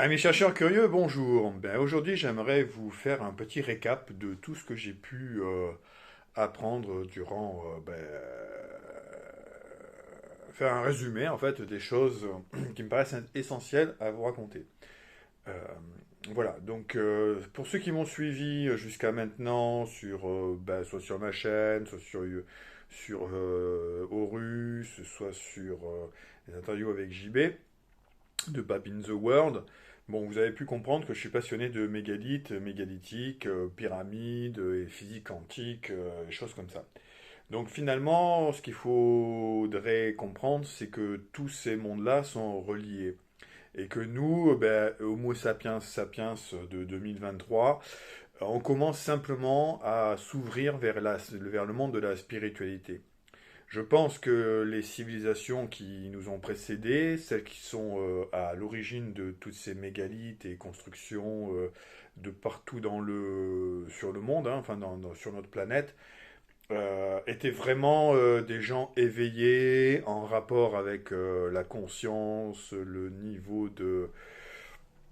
Amis chercheurs curieux, bonjour. Aujourd'hui, j'aimerais vous faire un petit récap de tout ce que j'ai pu apprendre durant, faire un résumé en fait des choses qui me paraissent essentielles à vous raconter. Euh, voilà, donc pour ceux qui m'ont suivi jusqu'à maintenant soit sur ma chaîne, soit sur Horus, soit sur les interviews avec JB, de Bab in the World. Bon, vous avez pu comprendre que je suis passionné de mégalithes, mégalithiques, pyramides et physique quantique, choses comme ça. Donc finalement, ce qu'il faudrait comprendre, c'est que tous ces mondes-là sont reliés. Et que nous, Homo sapiens sapiens de 2023, on commence simplement à s'ouvrir vers le monde de la spiritualité. Je pense que les civilisations qui nous ont précédés, celles qui sont à l'origine de toutes ces mégalithes et constructions de partout sur le monde, hein, sur notre planète, étaient vraiment des gens éveillés en rapport avec la conscience, le niveau de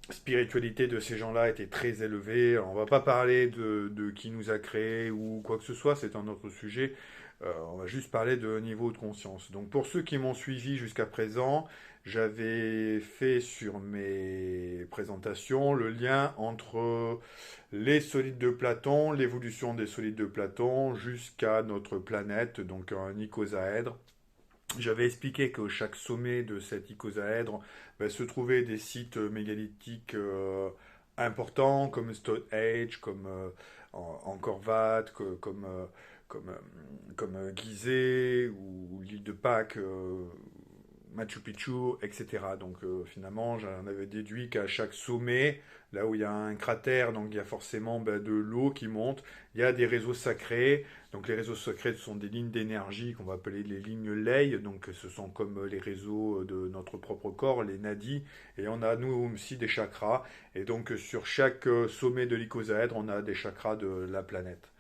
spiritualité de ces gens-là était très élevé. On va pas parler de qui nous a créés ou quoi que ce soit, c'est un autre sujet. On va juste parler de niveau de conscience. Donc pour ceux qui m'ont suivi jusqu'à présent, j'avais fait sur mes présentations le lien entre les solides de Platon, l'évolution des solides de Platon jusqu'à notre planète, donc un icosaèdre. J'avais expliqué que chaque sommet de cet icosaèdre se trouvait des sites mégalithiques importants comme Stonehenge, comme Angkor Wat, comme Gizeh ou l'île de Pâques, Machu Picchu, etc. Donc finalement, j'en avais déduit qu'à chaque sommet, là où il y a un cratère, donc il y a forcément de l'eau qui monte, il y a des réseaux sacrés. Donc les réseaux sacrés ce sont des lignes d'énergie qu'on va appeler les lignes ley. Donc ce sont comme les réseaux de notre propre corps, les nadis. Et on a nous aussi des chakras. Et donc sur chaque sommet de l'icosaèdre, on a des chakras de la planète.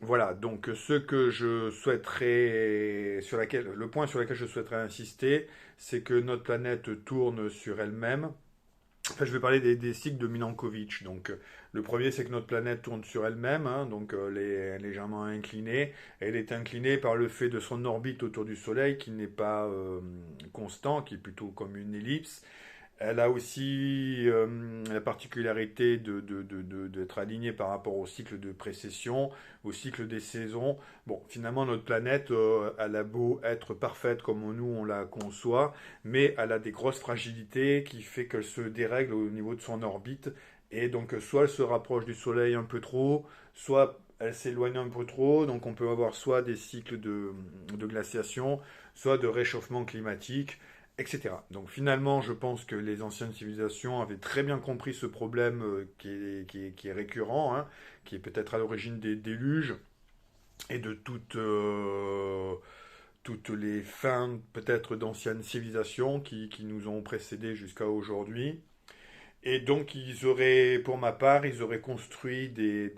Voilà, donc ce que je souhaiterais, le point sur lequel je souhaiterais insister, c'est que notre planète tourne sur elle-même. Enfin, je vais parler des cycles de Milankovitch. Donc, le premier, c'est que notre planète tourne sur elle-même, hein, donc elle est légèrement inclinée. Elle est inclinée par le fait de son orbite autour du Soleil, qui n'est pas constant, qui est plutôt comme une ellipse. Elle a aussi la particularité d'être alignée par rapport au cycle de précession, au cycle des saisons. Bon, finalement, notre planète, elle a beau être parfaite comme nous on la conçoit, mais elle a des grosses fragilités qui fait qu'elle se dérègle au niveau de son orbite. Et donc, soit elle se rapproche du Soleil un peu trop, soit elle s'éloigne un peu trop. Donc, on peut avoir soit des cycles de glaciation, soit de réchauffement climatique, etc. Donc finalement, je pense que les anciennes civilisations avaient très bien compris ce problème qui est récurrent, hein, qui est peut-être à l'origine des déluges et de toutes les fins peut-être d'anciennes civilisations qui nous ont précédés jusqu'à aujourd'hui. Et donc ils auraient, pour ma part, ils auraient construit des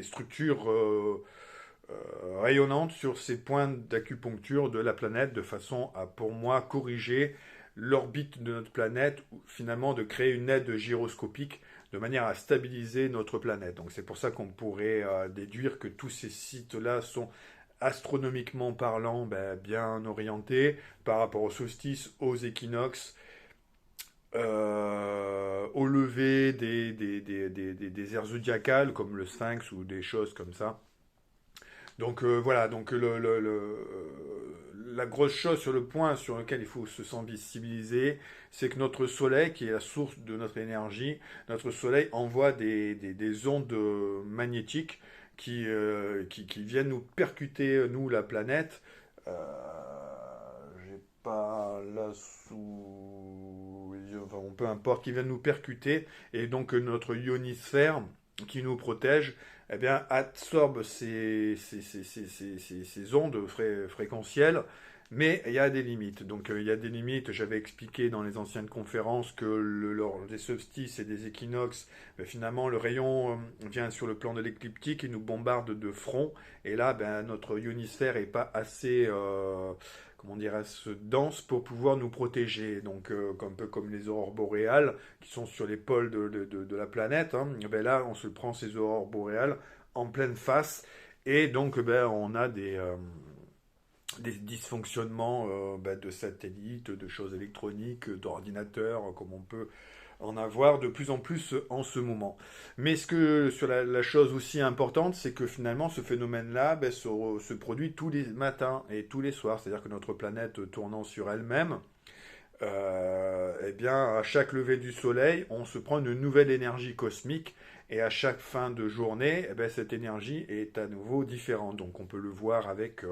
structures rayonnante sur ces points d'acupuncture de la planète de façon à, pour moi, corriger l'orbite de notre planète, ou finalement de créer une aide gyroscopique de manière à stabiliser notre planète. Donc c'est pour ça qu'on pourrait déduire que tous ces sites-là sont astronomiquement parlant bien orientés par rapport aux solstices, aux équinoxes, au lever des aires zodiacales comme le sphinx ou des choses comme ça. Donc voilà, donc la grosse chose sur le point sur lequel il faut se sensibiliser, c'est que notre Soleil, qui est la source de notre énergie, notre Soleil envoie des ondes magnétiques qui viennent nous percuter, nous, la planète. Euh, j'ai pas là sous... Enfin, peu importe, qui viennent nous percuter, et donc notre ionisphère qui nous protège eh bien, absorbe ces ondes fréquentielles, mais il y a des limites. Donc il y a des limites, j'avais expliqué dans les anciennes conférences que lors des solstices et des équinoxes, finalement le rayon vient sur le plan de l'écliptique et nous bombarde de front, et là notre ionisphère n'est pas assez comment dirais-je, dense pour pouvoir nous protéger. Donc, un peu comme les aurores boréales qui sont sur les pôles de la planète. Hein. Et ben là, on se prend ces aurores boréales en pleine face. Et donc, ben, on a des dysfonctionnements de satellites, de choses électroniques, d'ordinateurs, comme on peut en avoir de plus en plus en ce moment. Mais sur la chose aussi importante, c'est que finalement ce phénomène-là se produit tous les matins et tous les soirs. C'est-à-dire que notre planète tournant sur elle-même, eh bien, à chaque lever du soleil, on se prend une nouvelle énergie cosmique et à chaque fin de journée, eh bien, cette énergie est à nouveau différente. Donc on peut le voir avec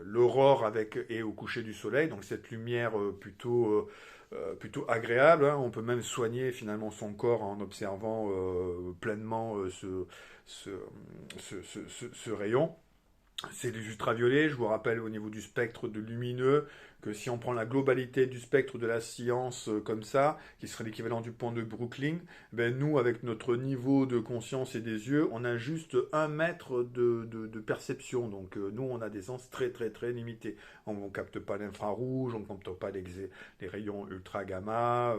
l'aurore et au coucher du soleil, donc cette lumière plutôt agréable. Hein. On peut même soigner finalement son corps en observant pleinement ce, ce rayon. C'est les ultraviolets, je vous rappelle au niveau du spectre de lumineux, que si on prend la globalité du spectre de la science comme ça, qui serait l'équivalent du pont de Brooklyn, ben nous, avec notre niveau de conscience et des yeux, on a juste 1 mètre de perception. Donc nous, on a des sens très très très limités. On ne capte pas l'infrarouge, on ne capte pas les rayons ultra gamma,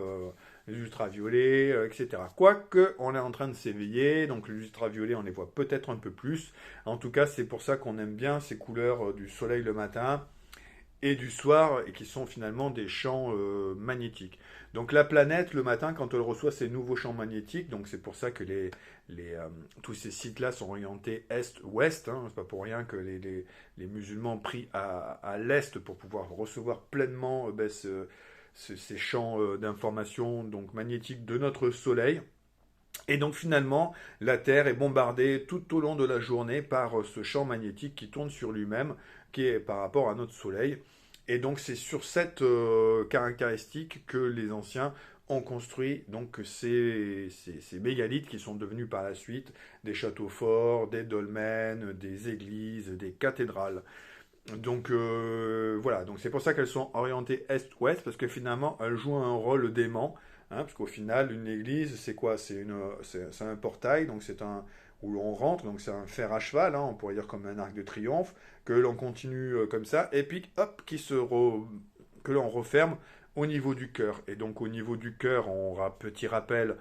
les ultraviolets, etc. Quoique, on est en train de s'éveiller, donc les ultraviolets, on les voit peut-être un peu plus. En tout cas, c'est pour ça qu'on aime bien ces couleurs du soleil le matin et du soir, et qui sont finalement des champs magnétiques. Donc la planète, le matin, quand elle reçoit ces nouveaux champs magnétiques, donc c'est pour ça que tous ces sites-là sont orientés est-ouest, hein, c'est pas pour rien que les musulmans prient à l'est pour pouvoir recevoir pleinement ces champs d'information donc magnétiques de notre soleil. Et donc finalement, la Terre est bombardée tout au long de la journée par ce champ magnétique qui tourne sur lui-même, qui est par rapport à notre Soleil. Et donc c'est sur cette caractéristique que les anciens ont construit donc ces mégalithes qui sont devenus par la suite des châteaux forts, des dolmens, des églises, des cathédrales. Donc voilà, donc c'est pour ça qu'elles sont orientées est-ouest, parce que finalement elles jouent un rôle d'aimant, hein, parce qu'au final une église c'est quoi? C'est un portail, donc c'est un où l'on rentre, donc c'est un fer à cheval, hein, on pourrait dire comme un arc de triomphe, que l'on continue comme ça, et puis hop, que l'on referme au niveau du cœur. Et donc au niveau du cœur, petit rappel,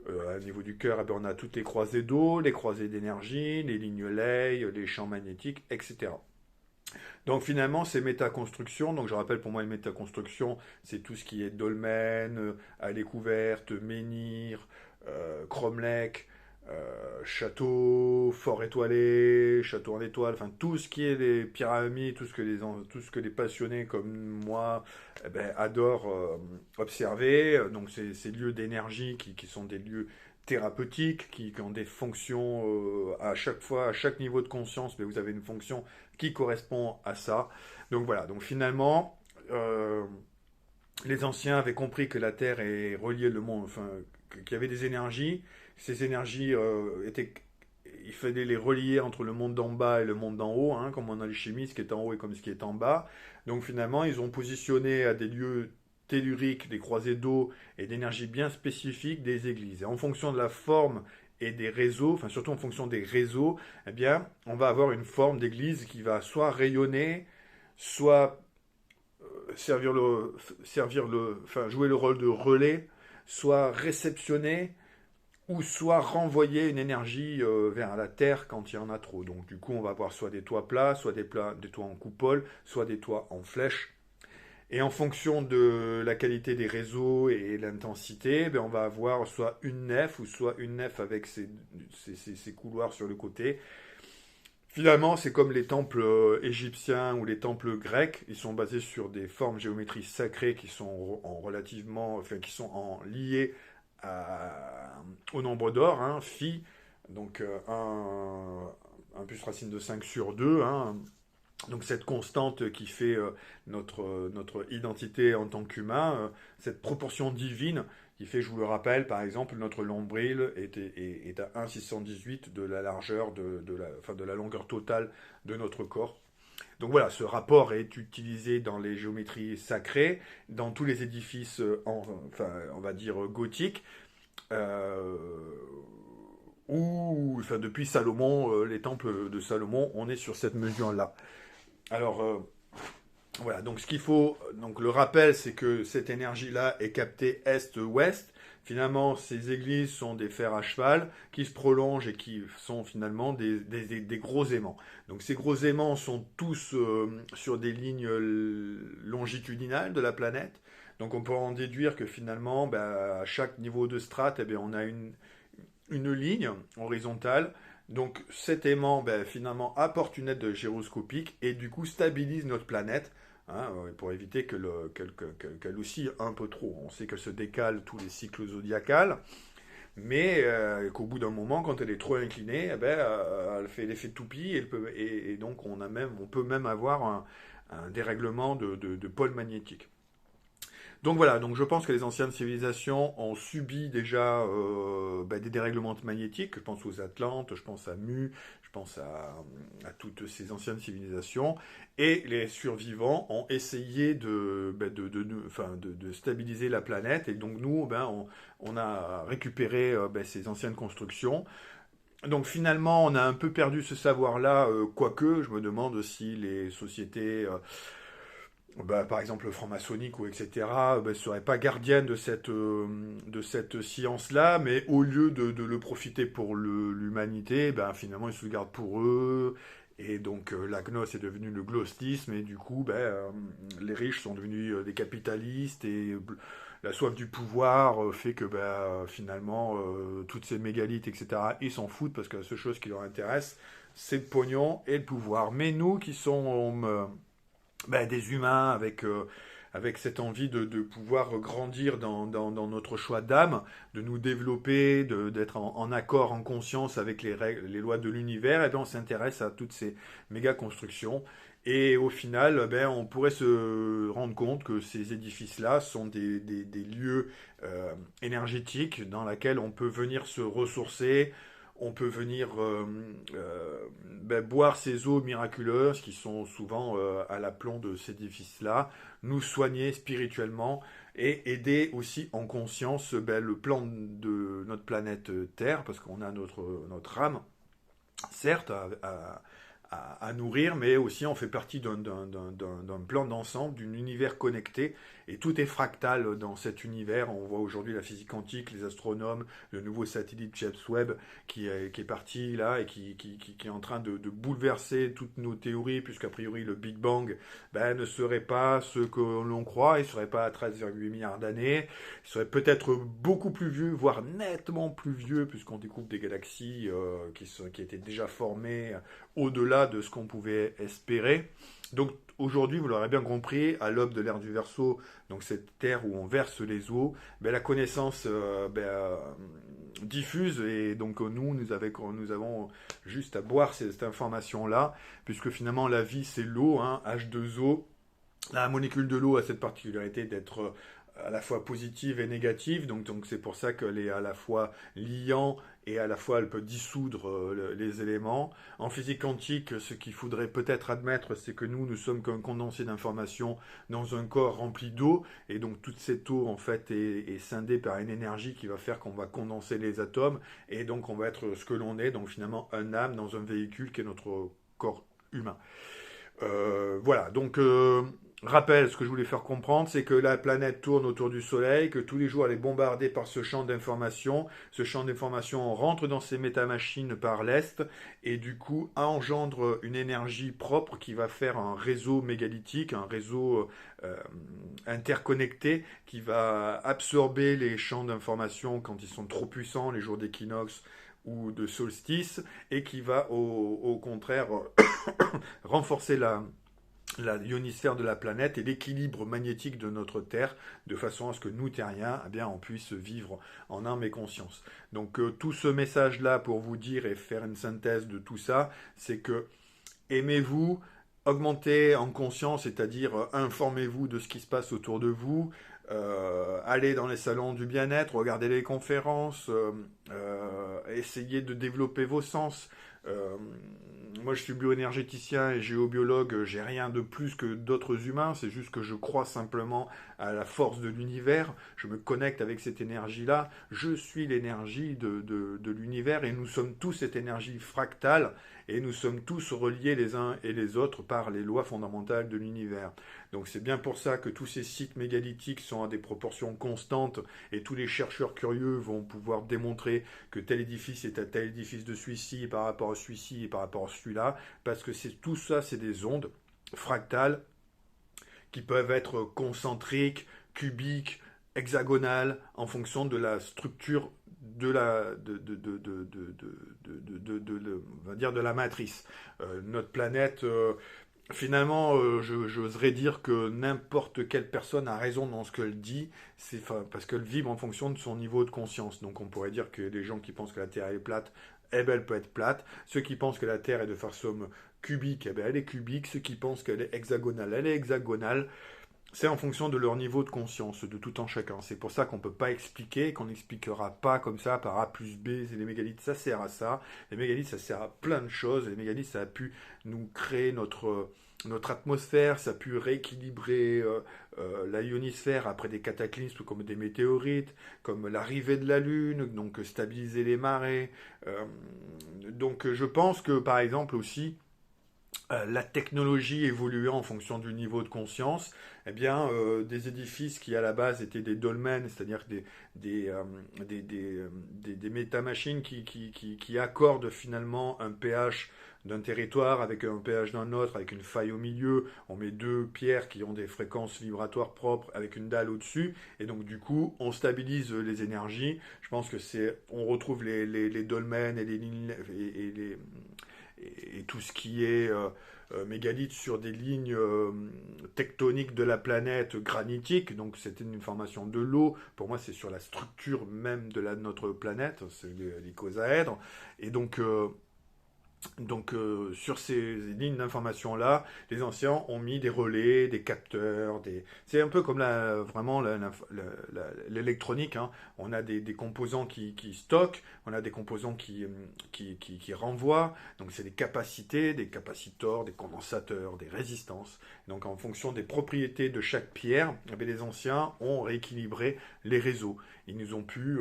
au niveau du cœur, eh bien, on a toutes les croisées d'eau, les croisées d'énergie, les lignes ley, les champs magnétiques, etc. Donc finalement, c'est métaconstruction. Donc je rappelle pour moi, une métaconstruction, c'est tout ce qui est dolmen, à découverte, menhir, cromlech, château, fort étoilé, château en étoile, enfin tout ce qui est les pyramides, tout ce que les passionnés comme moi eh ben, adorent observer. Donc ces lieux d'énergie qui sont des lieux thérapeutiques, qui ont des fonctions à chaque fois, à chaque niveau de conscience, mais vous avez une fonction qui correspond à ça. Donc voilà, donc finalement, les anciens avaient compris que la Terre est reliée le monde, enfin, qu'il y avait des énergies. Ces énergies il fallait les relier entre le monde d'en bas et le monde d'en haut, hein, comme on a les chimies, ce qui est en haut et comme ce qui est en bas. Donc finalement, ils ont positionné à des lieux telluriques, des croisées d'eau et d'énergie bien spécifiques des églises. Et en fonction de la forme et des réseaux, enfin surtout en fonction des réseaux, eh bien, on va avoir une forme d'église qui va soit rayonner, soit enfin, jouer le rôle de relais, soit réceptionner, ou soit renvoyer une énergie vers la Terre quand il y en a trop. Donc du coup, on va avoir soit des toits plats, soit des toits en coupole, soit des toits en flèche. Et en fonction de la qualité des réseaux et l'intensité, ben on va avoir soit une nef ou soit une nef avec ses couloirs sur le côté. Finalement, c'est comme les temples égyptiens ou les temples grecs. Ils sont basés sur des formes géométriques sacrées qui sont enfin, qui sont liées au nombre d'or, hein, phi, donc 1 plus racine de 5 sur 2, hein, donc cette constante qui fait notre identité en tant qu'humain, cette proportion divine qui fait, je vous le rappelle, par exemple, notre nombril est à 1,618 de la largeur, enfin, de la longueur totale de notre corps. Donc voilà, ce rapport est utilisé dans les géométries sacrées, dans tous les édifices, enfin, on va dire gothiques, euh, ou enfin, depuis Salomon, les temples de Salomon, on est sur cette mesure-là. Alors, voilà, donc ce qu'il faut, donc le rappel, c'est que cette énergie-là est captée est-ouest. Finalement, ces églises sont des fers à cheval qui se prolongent et qui sont finalement des gros aimants. Donc ces gros aimants sont tous sur des lignes longitudinales de la planète. Donc on peut en déduire que finalement, ben, à chaque niveau de strate, eh bien, on a une ligne horizontale. Donc cet aimant, ben, finalement, apporte une aide gyroscopique et du coup stabilise notre planète, hein, pour éviter qu'elle oscille un peu trop. On sait qu'elle se décale tous les cycles zodiacales, mais qu'au bout d'un moment, quand elle est trop inclinée, eh ben, elle fait l'effet de toupie et donc on peut même avoir un dérèglement de pôle magnétique. Donc voilà, donc je pense que les anciennes civilisations ont subi déjà des dérèglements magnétiques. Je pense aux Atlantes, je pense à Mu, je pense à toutes ces anciennes civilisations. Et les survivants ont essayé de stabiliser la planète. Et donc nous, on a récupéré ces anciennes constructions. Donc finalement, on a un peu perdu ce savoir-là, quoique je me demande si les sociétés par exemple franc-maçonnique ou etc., ne seraient pas gardiennes de cette science-là, mais au lieu de le profiter pour l'humanité, ben, finalement ils se le gardent pour eux, et donc la gnose est devenue le gnostisme, et du coup les riches sont devenus des capitalistes, et la soif du pouvoir fait que finalement toutes ces mégalithes, etc., ils s'en foutent, parce que la seule chose qui leur intéresse, c'est le pognon et le pouvoir. Mais nous qui sommes des humains avec cette envie de pouvoir grandir dans notre choix d'âme, de nous développer, d'être en accord, en conscience avec les règles, les lois de l'univers, et bien on s'intéresse à toutes ces méga constructions. Et au final, on pourrait se rendre compte que ces édifices-là sont des lieux énergétiques dans lesquels on peut venir se ressourcer, on peut venir boire ces eaux miraculeuses qui sont souvent à l'aplomb de ces édifices-là, nous soigner spirituellement et aider aussi en conscience le plan de notre planète Terre, parce qu'on a notre âme, certes, à nourrir, mais aussi on fait partie d'un plan d'ensemble, d'un univers connecté, et tout est fractal dans cet univers. On voit aujourd'hui la physique quantique, les astronomes, le nouveau satellite James Webb qui est parti là et qui est en train de bouleverser toutes nos théories, puisqu'a priori le Big Bang ne serait pas ce que l'on croit, il ne serait pas à 13,8 milliards d'années, il serait peut-être beaucoup plus vieux, voire nettement plus vieux, puisqu'on découvre des galaxies qui étaient déjà formées au-delà de ce qu'on pouvait espérer. Donc aujourd'hui, vous l'aurez bien compris, à l'aube de l'ère du Verseau, donc cette terre où on verse les eaux, la connaissance diffuse, et donc nous avons juste à boire cette information-là, puisque finalement la vie c'est l'eau, hein, H2O. La molécule de l'eau a cette particularité d'être à la fois positive et négative, donc c'est pour ça qu'elle est à la fois liant et à la fois elle peut dissoudre les éléments. En physique quantique, ce qu'il faudrait peut-être admettre, c'est que nous sommes qu'un condensé d'informations dans un corps rempli d'eau, et donc toute cette eau en fait est scindée par une énergie qui va faire qu'on va condenser les atomes, et donc on va être ce que l'on est, donc finalement un âme dans un véhicule qui est notre corps humain. Voilà, donc rappel, ce que je voulais faire comprendre, c'est que la planète tourne autour du Soleil, que tous les jours elle est bombardée par ce champ d'information. Ce champ d'information rentre dans ses métamachines par l'Est et du coup engendre une énergie propre qui va faire un réseau mégalithique, un réseau interconnecté qui va absorber les champs d'information quand ils sont trop puissants, les jours d'équinoxe ou de solstice, et qui va au contraire renforcer la ionosphère de la planète et l'équilibre magnétique de notre Terre, de façon à ce que nous, terriens, on puisse vivre en âme et conscience. Donc tout ce message-là pour vous dire et faire une synthèse de tout ça, c'est que aimez-vous, augmentez en conscience, c'est-à-dire informez-vous de ce qui se passe autour de vous, allez dans les salons du bien-être, regardez les conférences, essayez de développer vos sens. Euh, Moi, je suis bioénergéticien et géobiologue, j'ai rien de plus que d'autres humains, c'est juste que je crois simplement à la force de l'univers, je me connecte avec cette énergie-là, je suis l'énergie de l'univers et nous sommes tous cette énergie fractale, et nous sommes tous reliés les uns et les autres par les lois fondamentales de l'univers. Donc c'est bien pour ça que tous ces sites mégalithiques sont à des proportions constantes et tous les chercheurs curieux vont pouvoir démontrer que tel édifice est à tel édifice de celui-ci par rapport à celui-ci et par rapport à celui-là, parce que tout ça, c'est des ondes fractales qui peuvent être concentriques, cubiques, hexagonales, en fonction de la structure on va dire de la matrice. Notre planète, finalement, j'oserais dire que n'importe quelle personne a raison dans ce qu'elle dit, parce qu'elle vibre en fonction de son niveau de conscience. Donc on pourrait dire que les gens qui pensent que la Terre est plate, eh ben, elle peut être plate. Ceux qui pensent que la Terre est de façon cubique, eh ben, elle est cubique. Ceux qui pensent qu'elle est hexagonale, elle est hexagonale. C'est en fonction de leur niveau de conscience, de tout en chacun. C'est pour ça qu'on ne peut pas expliquer, qu'on n'expliquera pas comme ça par A plus B. Les mégalithes, ça sert à ça. Les mégalithes, ça sert à plein de choses. Les mégalithes, ça a pu nous créer notre atmosphère, ça a pu rééquilibrer la ionosphère après des cataclysmes comme des météorites, comme l'arrivée de la Lune, donc stabiliser les marées. Donc je pense que par exemple aussi, la technologie évoluant en fonction du niveau de conscience, eh bien, des édifices qui à la base étaient des dolmens, c'est-à-dire des métamachines qui accordent finalement un pH d'un territoire avec un pH d'un autre, avec une faille au milieu, on met deux pierres qui ont des fréquences vibratoires propres avec une dalle au-dessus, et donc du coup on stabilise les énergies. Je pense que on retrouve les dolmens et les lignes et tout ce qui est mégalithes sur des lignes tectoniques de la planète granitique. Donc c'était une information de l'eau. Pour moi, c'est sur la structure même de notre planète, c'est l'icosaèdre. Et donc, sur ces lignes d'information-là, les anciens ont mis des relais, des capteurs, c'est un peu comme vraiment l'électronique, hein. On a des composants qui stockent, on a des composants qui renvoient, donc c'est des capacités, des capacitors, des condensateurs, des résistances. Donc en fonction des propriétés de chaque pierre, eh bien, les anciens ont rééquilibré les réseaux. Ils nous ont pu...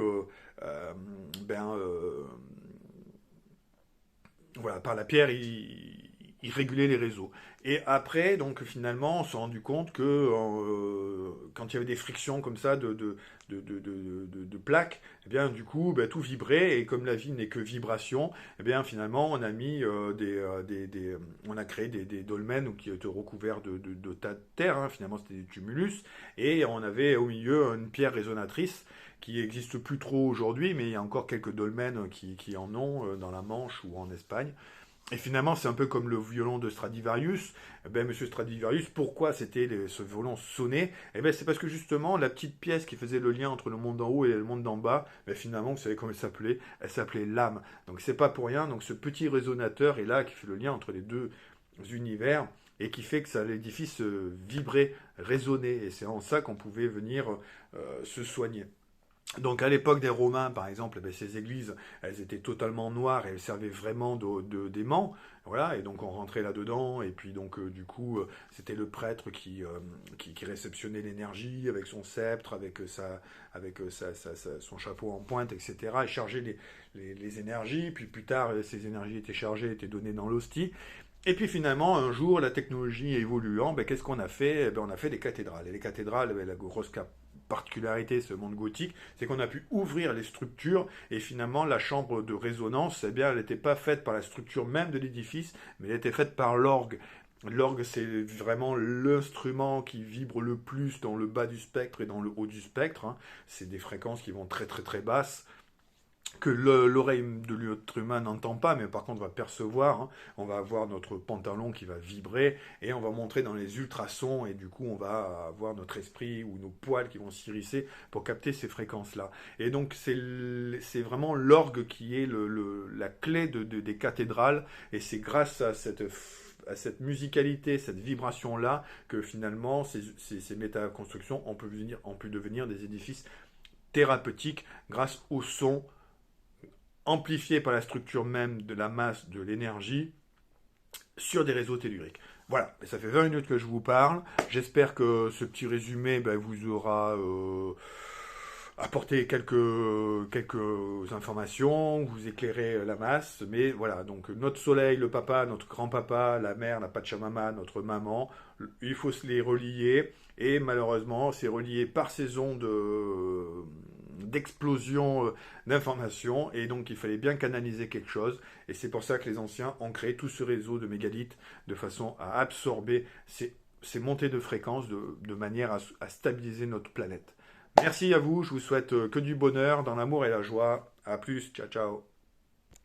voilà, par la pierre, il régulait les réseaux. Et après, donc finalement, on s'est rendu compte que quand il y avait des frictions comme ça de plaques, eh bien du coup, ben, tout vibrait et comme la vie n'est que vibration, eh bien finalement, on a mis on a créé des dolmens qui étaient recouverts de tas de terre. Hein. Finalement, c'était des tumulus et on avait au milieu une pierre résonatrice qui n'existe plus trop aujourd'hui, mais il y a encore quelques dolmens qui en ont dans la Manche ou en Espagne. Et finalement, c'est un peu comme le violon de Stradivarius. Eh ben, Monsieur Stradivarius, pourquoi ce violon sonné? Eh ben, c'est parce que justement, la petite pièce qui faisait le lien entre le monde d'en haut et le monde d'en bas, ben, finalement, vous savez comment elle s'appelait? Elle s'appelait l'âme. Donc c'est pas pour rien. Donc ce petit résonateur est là qui fait le lien entre les deux univers et qui fait que ça l'édifice vibrait, résonnait. Et c'est en ça qu'on pouvait venir se soigner. Donc à l'époque des Romains, par exemple, eh bien, ces églises, elles étaient totalement noires et elles servaient vraiment d'aimants. Voilà, et donc on rentrait là-dedans, et puis donc du coup, c'était le prêtre qui réceptionnait l'énergie avec son sceptre, son chapeau en pointe, etc. et chargeait les énergies, puis plus tard, ces énergies étaient chargées, étaient données dans l'hostie. Et puis finalement, un jour, la technologie évoluant, ben, qu'est-ce qu'on a fait? Eh ben, on a fait des cathédrales. Et les cathédrales, ben, la grosse particularité, ce monde gothique, c'est qu'on a pu ouvrir les structures et finalement la chambre de résonance, eh bien, elle n'était pas faite par la structure même de l'édifice, mais elle était faite par l'orgue. L'orgue, c'est vraiment l'instrument qui vibre le plus dans le bas du spectre et dans le haut du spectre. Hein. C'est des fréquences qui vont très très très basses que l'oreille de l'être humain n'entend pas, mais par contre va percevoir. Hein. On va avoir notre pantalon qui va vibrer et on va montrer dans les ultrasons et du coup on va avoir notre esprit ou nos poils qui vont s'iriser pour capter ces fréquences-là. Et donc c'est vraiment l'orgue qui est la clé des cathédrales et c'est grâce à cette musicalité, cette vibration-là, que finalement ces métaconstructions ont pu devenir des édifices thérapeutiques grâce au son amplifié par la structure même de la masse de l'énergie sur des réseaux telluriques. Voilà, ça fait 20 minutes que je vous parle. J'espère que ce petit résumé vous aura apporter quelques informations, vous éclairer la masse, mais voilà, donc notre soleil, le papa, notre grand-papa, la mère, la Pachamama, notre maman, il faut se les relier, et malheureusement, c'est relié par ces ondes d'explosion d'informations, et donc il fallait bien canaliser quelque chose, et c'est pour ça que les anciens ont créé tout ce réseau de mégalithes, de façon à absorber ces montées de fréquences de manière à stabiliser notre planète. Merci à vous, je vous souhaite que du bonheur, dans l'amour et la joie. À plus, ciao ciao.